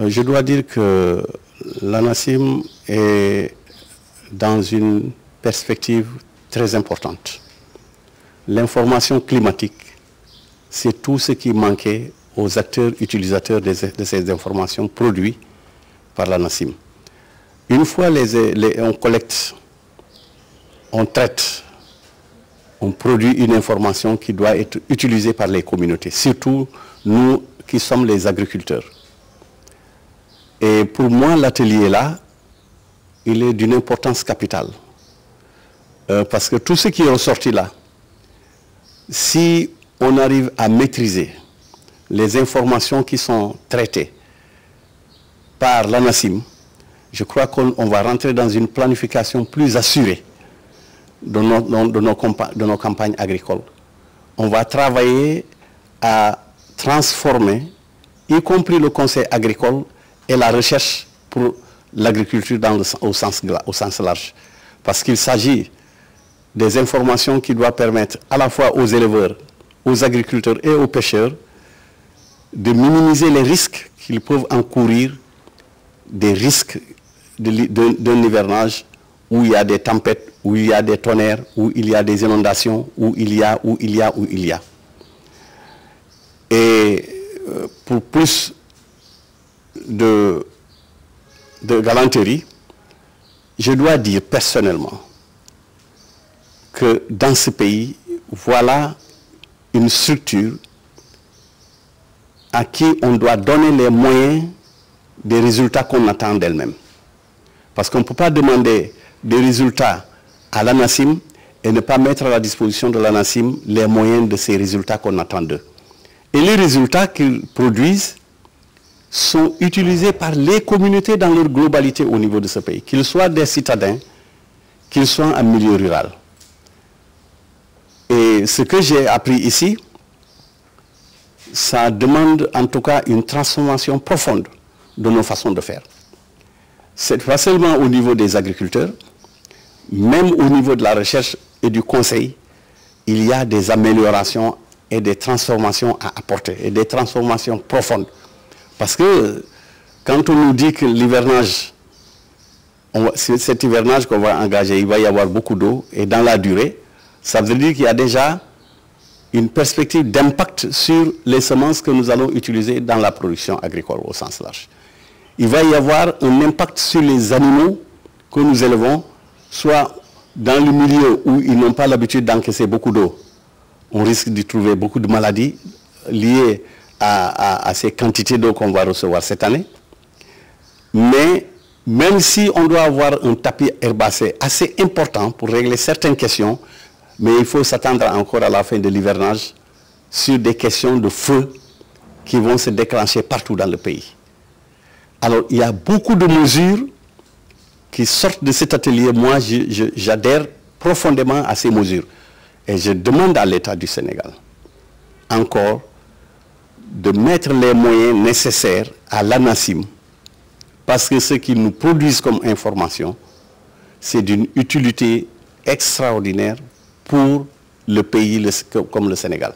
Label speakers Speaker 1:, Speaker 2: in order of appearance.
Speaker 1: Je dois dire que l'ANACIM est dans une perspective très importante. L'information climatique, c'est tout ce qui manquait aux acteurs utilisateurs de ces informations produites par l'ANACIM. Une fois on collecte, on traite, on produit une information qui doit être utilisée par les communautés, surtout nous qui sommes les agriculteurs. Et pour moi, l'atelier là, il est d'une importance capitale. Parce que tout ce qui est ressorti là, si on arrive à maîtriser les informations qui sont traitées par l'ANACIM, je crois qu'on va rentrer dans une planification plus assurée de nos campagnes agricoles. On va travailler à transformer, y compris le conseil agricole et la recherche pour l'agriculture au sens large. Parce qu'il s'agit des informations qui doivent permettre à la fois aux éleveurs, aux agriculteurs et aux pêcheurs de minimiser les risques qu'ils peuvent encourir, des risques d'un hivernage où il y a des tempêtes, où il y a des tonnerres, où il y a des inondations, où il y a. Et pour plus de galanterie, je dois dire personnellement que dans ce pays, voilà une structure à qui on doit donner les moyens des résultats qu'on attend d'elle-même. Parce qu'on ne peut pas demander des résultats à l'ANACIM et ne pas mettre à la disposition de l'ANACIM les moyens de ces résultats qu'on attend d'eux. Et les résultats qu'ils produisent sont utilisés par les communautés dans leur globalité au niveau de ce pays, qu'ils soient des citadins, qu'ils soient en milieu rural. Et ce que j'ai appris ici, ça demande en tout cas une transformation profonde de nos façons de faire. C'est pas seulement au niveau des agriculteurs, même au niveau de la recherche et du conseil, il y a des améliorations et des transformations à apporter, et des transformations profondes. Parce que quand on nous dit que l'hivernage, cet hivernage qu'on va engager, il va y avoir beaucoup d'eau, et dans la durée, ça veut dire qu'il y a déjà une perspective d'impact sur les semences que nous allons utiliser dans la production agricole au sens large. Il va y avoir un impact sur les animaux que nous élevons, soit dans le milieu où ils n'ont pas l'habitude d'encaisser beaucoup d'eau. On risque d'y trouver beaucoup de maladies liées à ces quantités d'eau qu'on va recevoir cette année. Mais même si on doit avoir un tapis herbacé assez important pour régler certaines questions, mais il faut s'attendre encore à la fin de l'hivernage sur des questions de feu qui vont se déclencher partout dans le pays. Alors, il y a beaucoup de mesures qui sortent de cet atelier. Moi, j'adhère profondément à ces mesures. Et je demande à l'État du Sénégal, encore, de mettre les moyens nécessaires à l'ANACIM, parce que ce qu'ils nous produisent comme information, c'est d'une utilité extraordinaire pour le pays comme le Sénégal.